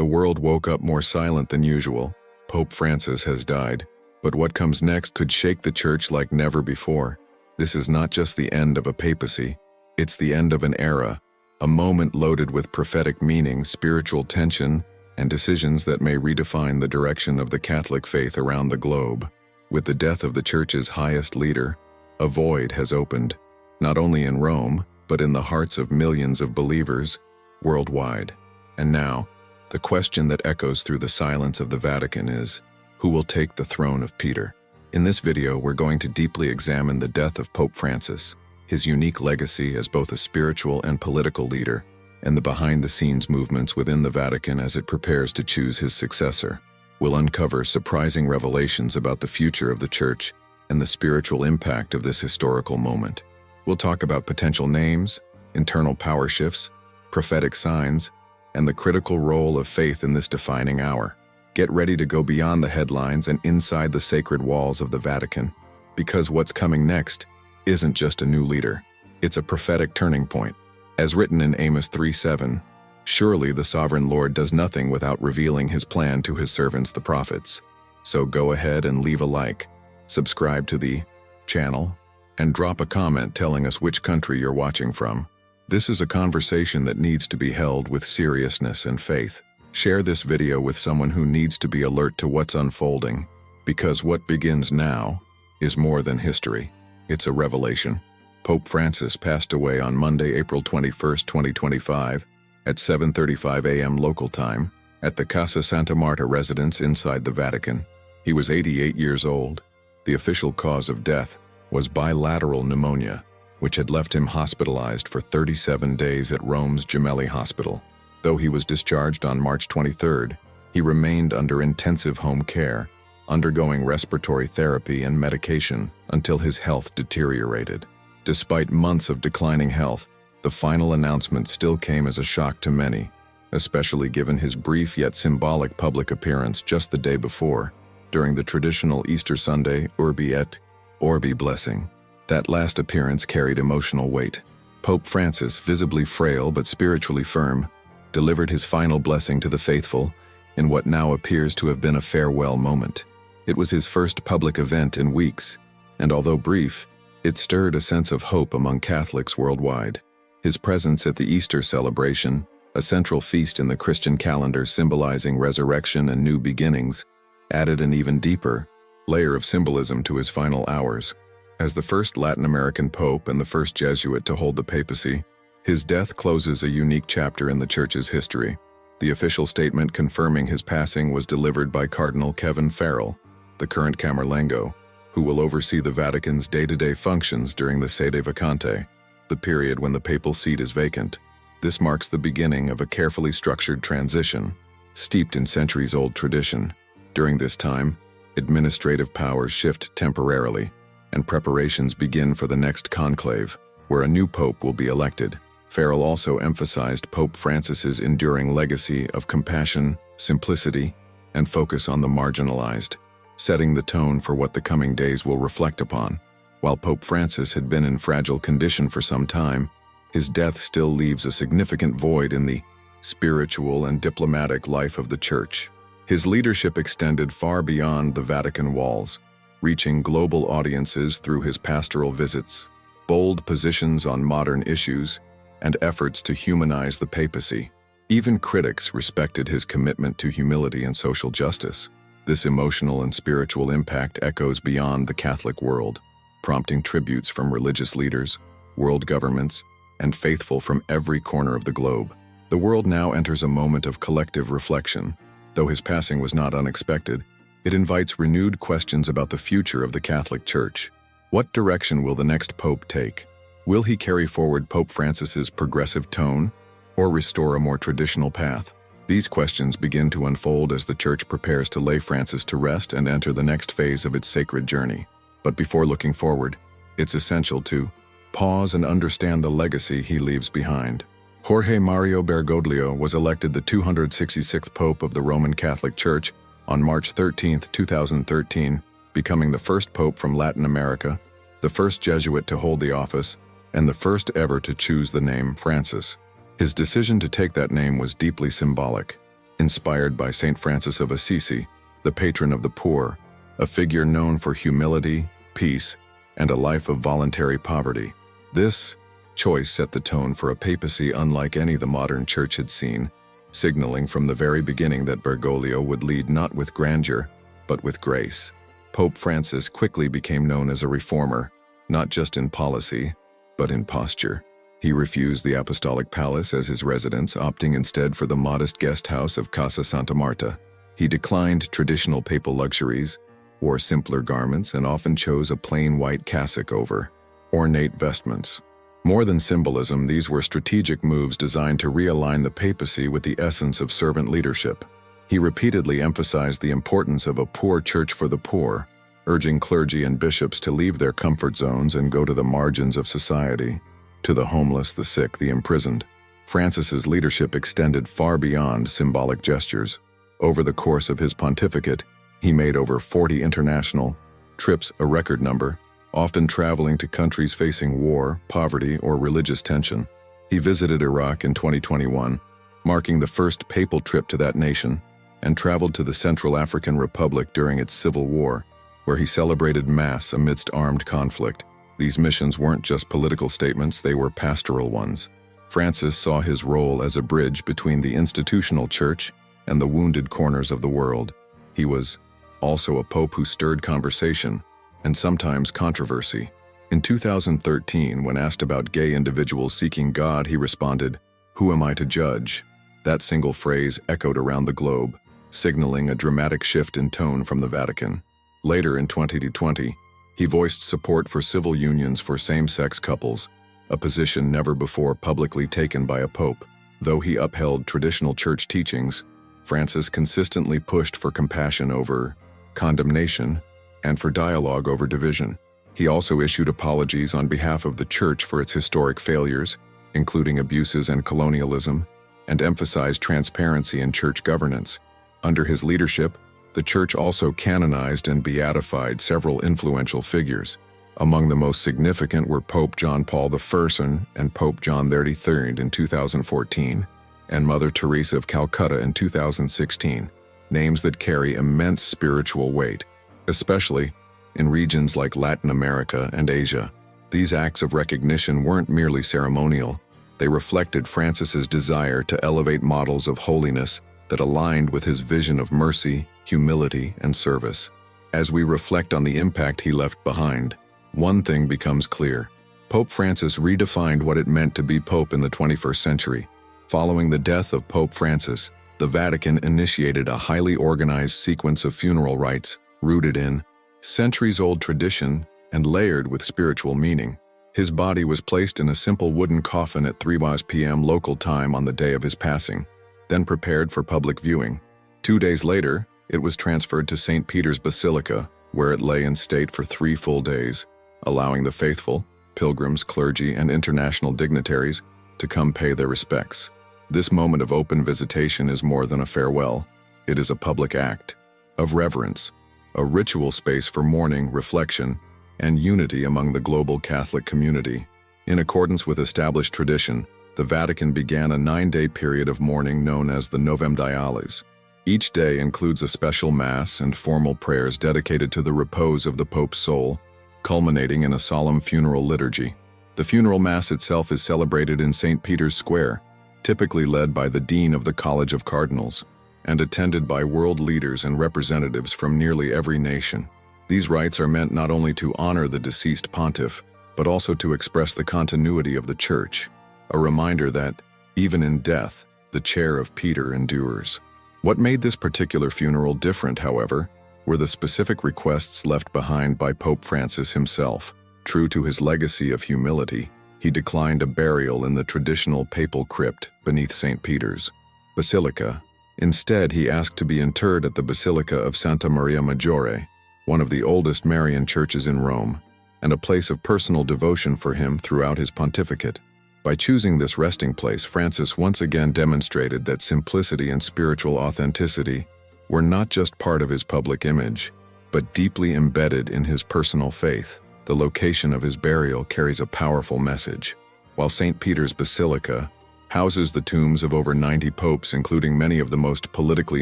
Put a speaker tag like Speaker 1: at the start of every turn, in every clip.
Speaker 1: The world woke up more silent than usual. Pope Francis has died. But what comes next could shake the church like never before. This is not just the end of a papacy. It's the end of an era, a moment loaded with prophetic meaning, spiritual tension, and decisions that may redefine the direction of the Catholic faith around the globe. With the death of the church's highest leader, a void has opened, not only in Rome, but in the hearts of millions of believers worldwide. And now, the question that echoes through the silence of the Vatican is, who will take the throne of Peter? In this video, we're going to deeply examine the death of Pope Francis, his unique legacy as both a spiritual and political leader, and the behind-the-scenes movements within the Vatican as it prepares to choose his successor. We'll uncover surprising revelations about the future of the Church and the spiritual impact of this historical moment. We'll talk about potential names, internal power shifts, prophetic signs, and the critical role of faith in this defining hour. Get ready to go beyond the headlines and inside the sacred walls of the Vatican, because what's coming next isn't just a new leader, it's a prophetic turning point. As written in Amos 3:7, surely the sovereign Lord does nothing without revealing his plan to his servants the prophets. So go ahead and leave a like, subscribe to the channel, and drop a comment telling us which country you're watching from. This is a conversation that needs to be held with seriousness and faith. Share this video with someone who needs to be alert to what's unfolding, because what begins now is more than history. It's a revelation. Pope Francis passed away on Monday, April 21, 2025, at 7:35 a.m. local time, at the Casa Santa Marta residence inside the Vatican. He was 88 years old. The official cause of death was bilateral pneumonia, which had left him hospitalized for 37 days at Rome's Gemelli Hospital. Though he was discharged on March 23rd, he remained under intensive home care, undergoing respiratory therapy and medication until his health deteriorated. Despite months of declining health, the final announcement still came as a shock to many, especially given his brief yet symbolic public appearance just the day before, during the traditional Easter Sunday Urbi et Orbi blessing. That last appearance carried emotional weight. Pope Francis, visibly frail but spiritually firm, delivered his final blessing to the faithful in what now appears to have been a farewell moment. It was his first public event in weeks, and although brief, it stirred a sense of hope among Catholics worldwide. His presence at the Easter celebration, a central feast in the Christian calendar symbolizing resurrection and new beginnings, added an even deeper layer of symbolism to his final hours. As the first Latin American pope and the first Jesuit to hold the papacy, his death closes a unique chapter in the Church's history. The official statement confirming his passing was delivered by Cardinal Kevin Farrell, the current Camerlengo, who will oversee the Vatican's day-to-day functions during the sede vacante, the period when the papal seat is vacant. This marks the beginning of a carefully structured transition, steeped in centuries-old tradition. During this time, administrative powers shift temporarily, and preparations begin for the next conclave, where a new pope will be elected. Farrell also emphasized Pope Francis's enduring legacy of compassion, simplicity, and focus on the marginalized, setting the tone for what the coming days will reflect upon. While Pope Francis had been in fragile condition for some time, his death still leaves a significant void in the spiritual and diplomatic life of the Church. His leadership extended far beyond the Vatican walls, reaching global audiences through his pastoral visits, bold positions on modern issues, and efforts to humanize the papacy. Even critics respected his commitment to humility and social justice. This emotional and spiritual impact echoes beyond the Catholic world, prompting tributes from religious leaders, world governments, and faithful from every corner of the globe. The world now enters a moment of collective reflection. Though his passing was not unexpected, it invites renewed questions about the future of the Catholic Church. What direction will the next pope take? Will he carry forward Pope Francis's progressive tone, or restore a more traditional path? These questions begin to unfold as the Church prepares to lay Francis to rest and enter the next phase of its sacred journey. But before looking forward, it's essential to pause and understand the legacy he leaves behind. Jorge Mario Bergoglio was elected the 266th Pope of the Roman Catholic Church on March 13, 2013, becoming the first pope from Latin America, the first Jesuit to hold the office, and the first ever to choose the name Francis. His decision to take that name was deeply symbolic. inspired by Saint Francis of Assisi, the patron of the poor, a figure known for humility, peace, and a life of voluntary poverty. This choice set the tone for a papacy unlike any the modern church had seen, signaling from the very beginning that Bergoglio would lead not with grandeur, but with grace. Pope Francis quickly became known as a reformer, not just in policy, but in posture. He refused the Apostolic Palace as his residence, opting instead for the modest guest house of Casa Santa Marta. He declined traditional papal luxuries, wore simpler garments, and often chose a plain white cassock over ornate vestments. More than symbolism, these were strategic moves designed to realign the papacy with the essence of servant leadership. He repeatedly emphasized the importance of a poor church for the poor, urging clergy and bishops to leave their comfort zones and go to the margins of society, to the homeless, the sick, the imprisoned. Francis's leadership extended far beyond symbolic gestures. Over the course of his pontificate, he made over 40 international trips, a record number, often traveling to countries facing war, poverty, or religious tension. He visited Iraq in 2021, marking the first papal trip to that nation, and traveled to the Central African Republic during its civil war, where he celebrated Mass amidst armed conflict. These missions weren't just political statements, they were pastoral ones. Francis saw his role as a bridge between the institutional church and the wounded corners of the world. He was also a pope who stirred conversation, and sometimes controversy. In 2013, when asked about gay individuals seeking God, he responded, "Who am I to judge?" That single phrase echoed around the globe, signaling a dramatic shift in tone from the Vatican. Later in 2020, he voiced support for civil unions for same-sex couples, a position never before publicly taken by a pope. Though he upheld traditional church teachings, Francis consistently pushed for compassion over condemnation and for dialogue over division. He also issued apologies on behalf of the church for its historic failures, including abuses and colonialism, and emphasized transparency in church governance. Under his leadership, the church also canonized and beatified several influential figures. Among the most significant were Pope John Paul I and Pope John XXIII in 2014, and Mother Teresa of Calcutta in 2016, names that carry immense spiritual weight, especially in regions like Latin America and Asia. These acts of recognition weren't merely ceremonial. They reflected Francis's desire to elevate models of holiness that aligned with his vision of mercy, humility, and service. As we reflect on the impact he left behind, one thing becomes clear. Pope Francis redefined what it meant to be pope in the 21st century. Following the death of Pope Francis, the Vatican initiated a highly organized sequence of funeral rites rooted in centuries-old tradition and layered with spiritual meaning. His body was placed in a simple wooden coffin at 3 p.m. local time on the day of his passing, then prepared for public viewing. 2 days later, it was transferred to St. Peter's Basilica, where it lay in state for 3 full days, allowing the faithful, pilgrims, clergy, and international dignitaries to come pay their respects. This moment of open visitation is more than a farewell. It is a public act of reverence, a ritual space for mourning, reflection, and unity among the global Catholic community. In accordance with established tradition, the Vatican began a 9-day period of mourning known as the Novem Dialis. Each day includes a special Mass and formal prayers dedicated to the repose of the Pope's soul, culminating in a solemn funeral liturgy. The funeral Mass itself is celebrated in St. Peter's Square, typically led by the Dean of the College of Cardinals, and attended by world leaders and representatives from nearly every nation. These rites are meant not only to honor the deceased pontiff, but also to express the continuity of the Church, a reminder that, even in death, the chair of Peter endures. What made this particular funeral different, however, were the specific requests left behind by Pope Francis himself. True to his legacy of humility, he declined a burial in the traditional papal crypt beneath St. Peter's Basilica. Instead, he asked to be interred at the Basilica of Santa Maria Maggiore, one of the oldest Marian churches in Rome, and a place of personal devotion for him throughout his pontificate. By choosing this resting place, Francis once again demonstrated that simplicity and spiritual authenticity were not just part of his public image, but deeply embedded in his personal faith. The location of his burial carries a powerful message. While St. Peter's Basilica houses the tombs of over 90 popes, including many of the most politically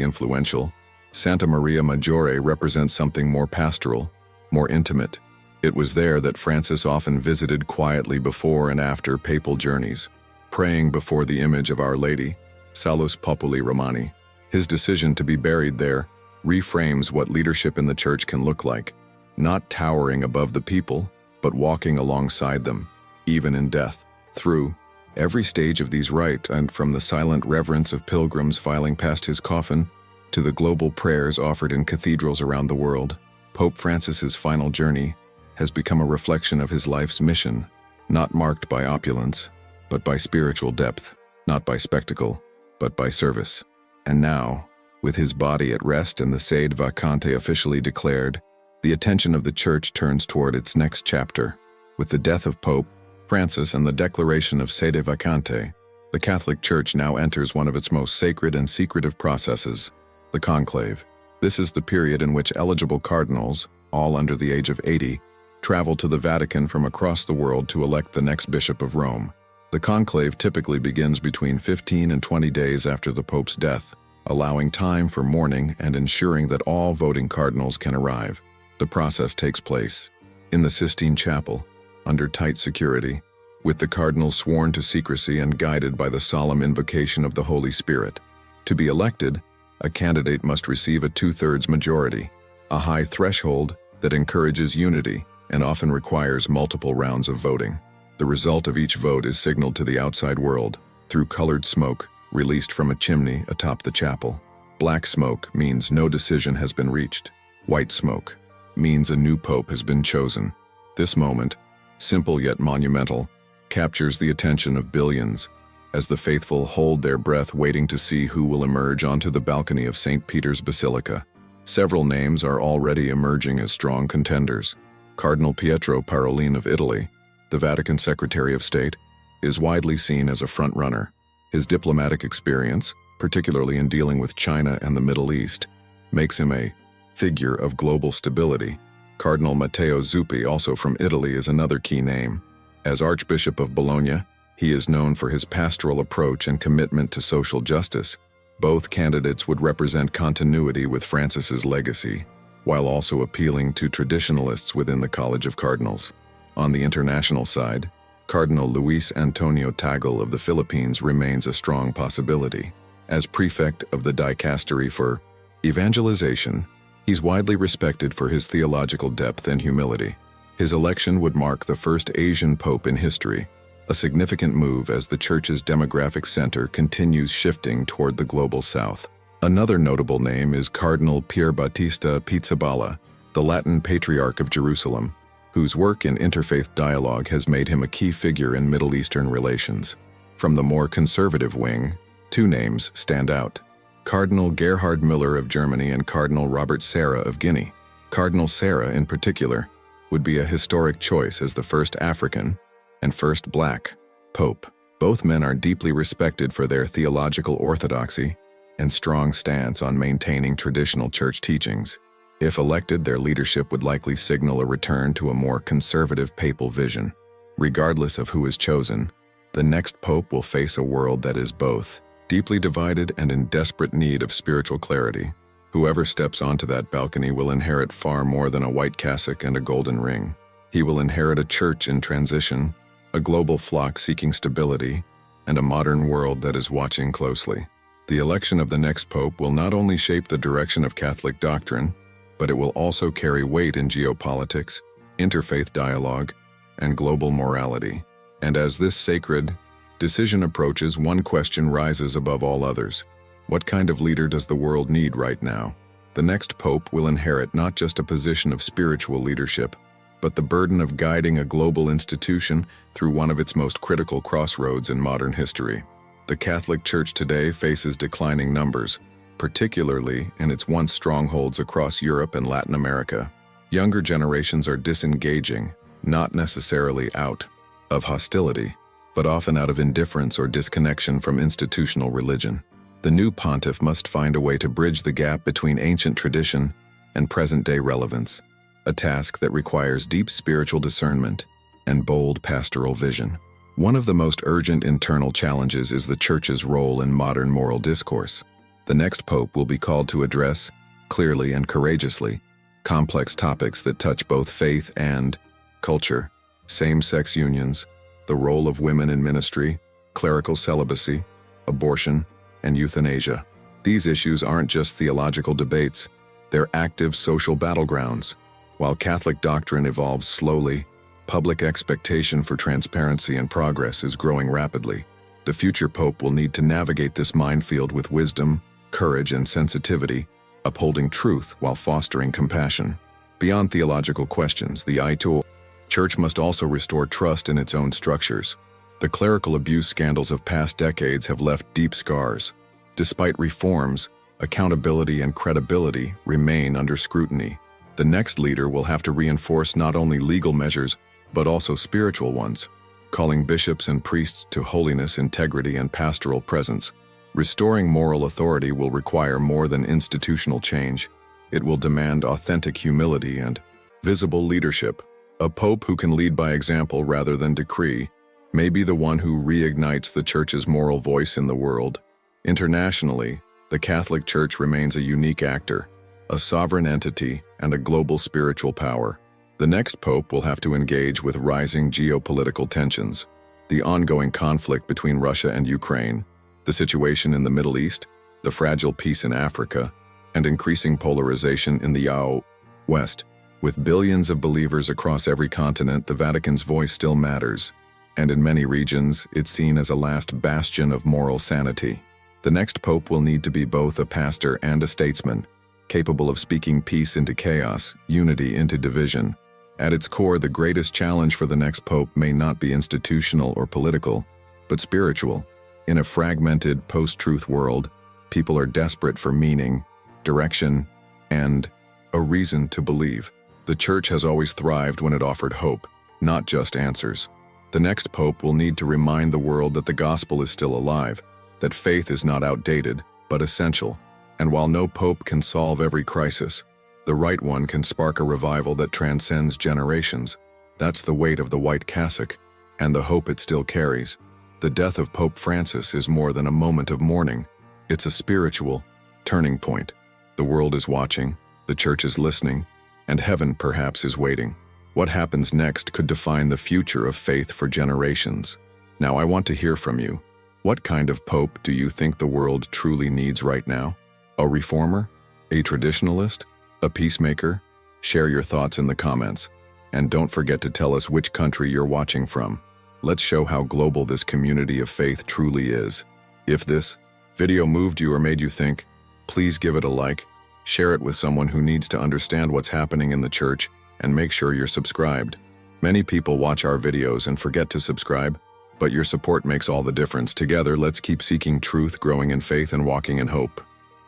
Speaker 1: influential. Santa Maria Maggiore represents something more pastoral, more intimate. It was there that Francis often visited quietly before and after papal journeys, praying before the image of Our Lady, Salus Populi Romani. His decision to be buried there reframes what leadership in the Church can look like, not towering above the people, but walking alongside them, even in death. Through every stage of these rites, and from the silent reverence of pilgrims filing past his coffin to the global prayers offered in cathedrals around the world, Pope Francis's final journey has become a reflection of his life's mission, not marked by opulence, but by spiritual depth, not by spectacle, but by service. And now, with his body at rest and the sede vacante officially declared, the attention of the Church turns toward its next chapter. With the death of Pope Francis and the declaration of sede vacante, the Catholic Church now enters one of its most sacred and secretive processes, the conclave. This is the period in which eligible cardinals, all under the age of 80, travel to the Vatican from across the world to elect the next Bishop of Rome. The conclave typically begins between 15 and 20 days after the Pope's death, allowing time for mourning and ensuring that all voting cardinals can arrive. The process takes place in the Sistine Chapel, under tight security, with the cardinals sworn to secrecy and guided by the solemn invocation of the Holy Spirit. To be elected, a candidate must receive a 2/3 majority, a high threshold that encourages unity and often requires multiple rounds of voting. The result of each vote is signaled to the outside world through colored smoke released from a chimney atop the chapel. Black smoke means no decision has been reached. White smoke means a new pope has been chosen. This moment, simple yet monumental, captures the attention of billions as the faithful hold their breath waiting to see who will emerge onto the balcony of St. Peter's Basilica. Several names are already emerging as strong contenders. Cardinal Pietro Parolin of Italy, the Vatican Secretary of State, is widely seen as a front-runner. His diplomatic experience, particularly in dealing with China and the Middle East, makes him a figure of global stability. Cardinal Matteo Zuppi, also from Italy, is another key name. As Archbishop of Bologna, he is known for his pastoral approach and commitment to social justice. Both candidates would represent continuity with Francis's legacy, while also appealing to traditionalists within the College of Cardinals. On the international side, Cardinal Luis Antonio Tagle of the Philippines remains a strong possibility. As prefect of the Dicastery for Evangelization, he's widely respected for his theological depth and humility. His election would mark the first Asian pope in history, a significant move as the Church's demographic center continues shifting toward the global south. Another notable name is Cardinal Pierbattista Pizzaballa, the Latin Patriarch of Jerusalem, whose work in interfaith dialogue has made him a key figure in Middle Eastern relations. From the more conservative wing, two names stand out: Cardinal Gerhard Müller of Germany and Cardinal Robert Sarah of Guinea. Cardinal Sarah, in particular, would be a historic choice as the first African and first Black pope. Both men are deeply respected for their theological orthodoxy and strong stance on maintaining traditional church teachings. If elected, their leadership would likely signal a return to a more conservative papal vision. Regardless of who is chosen, the next pope will face a world that is both deeply divided and in desperate need of spiritual clarity. Whoever steps onto that balcony will inherit far more than a white cassock and a golden ring. He will inherit a church in transition, a global flock seeking stability, and a modern world that is watching closely. The election of the next pope will not only shape the direction of Catholic doctrine, but it will also carry weight in geopolitics, interfaith dialogue, and global morality. And as this sacred decision approaches, one question rises above all others. What kind of leader does the world need right now? The next pope will inherit not just a position of spiritual leadership, but the burden of guiding a global institution through one of its most critical crossroads in modern history. The Catholic Church today faces declining numbers, particularly in its once strongholds across Europe and Latin America. Younger generations are disengaging, not necessarily out of hostility, but often out of indifference or disconnection from institutional religion. The new pontiff must find a way to bridge the gap between ancient tradition and present-day relevance, a task that requires deep spiritual discernment and bold pastoral vision. One of the most urgent internal challenges is the Church's role in modern moral discourse. The next pope will be called to address, clearly and courageously, complex topics that touch both faith and culture, same-sex unions, the role of women in ministry, clerical celibacy, abortion, and euthanasia. These issues aren't just theological debates, they're active social battlegrounds. While Catholic doctrine evolves slowly, public expectation for transparency and progress is growing rapidly. The future pope will need to navigate this minefield with wisdom, courage, and sensitivity, upholding truth while fostering compassion. Beyond theological questions, the Church must also restore trust in its own structures. The clerical abuse scandals of past decades have left deep scars. Despite reforms, accountability and credibility remain under scrutiny. The next leader will have to reinforce not only legal measures, but also spiritual ones, calling bishops and priests to holiness, integrity, and pastoral presence. Restoring moral authority will require more than institutional change. It will demand authentic humility and visible leadership. A pope who can lead by example rather than decree may be the one who reignites the Church's moral voice in the world. Internationally, the Catholic Church remains a unique actor, a sovereign entity, and a global spiritual power. The next pope will have to engage with rising geopolitical tensions, the ongoing conflict between Russia and Ukraine, the situation in the Middle East, the fragile peace in Africa, and increasing polarization in the West. With billions of believers across every continent, the Vatican's voice still matters, and in many regions, it's seen as a last bastion of moral sanity. The next pope will need to be both a pastor and a statesman, capable of speaking peace into chaos, unity into division. At its core, the greatest challenge for the next pope may not be institutional or political, but spiritual. In a fragmented, post-truth world, people are desperate for meaning, direction, and a reason to believe. The Church has always thrived when it offered hope, not just answers. The next pope will need to remind the world that the gospel is still alive, that faith is not outdated, but essential. And while no pope can solve every crisis, the right one can spark a revival that transcends generations. That's the weight of the white cassock, and the hope it still carries. The death of Pope Francis is more than a moment of mourning. It's a spiritual turning point. The world is watching, the Church is listening, and heaven perhaps is waiting. What happens next could define the future of faith for generations. Now I want to hear from you. What kind of pope do you think the world truly needs right now? A reformer? A traditionalist? A peacemaker? Share your thoughts in the comments. And don't forget to tell us which country you're watching from. Let's show how global this community of faith truly is. If this video moved you or made you think, please give it a like, share it with someone who needs to understand what's happening in the Church, and make sure you're subscribed. Many people watch our videos and forget to subscribe, but your support makes all the difference. Together, let's keep seeking truth, growing in faith, and walking in hope.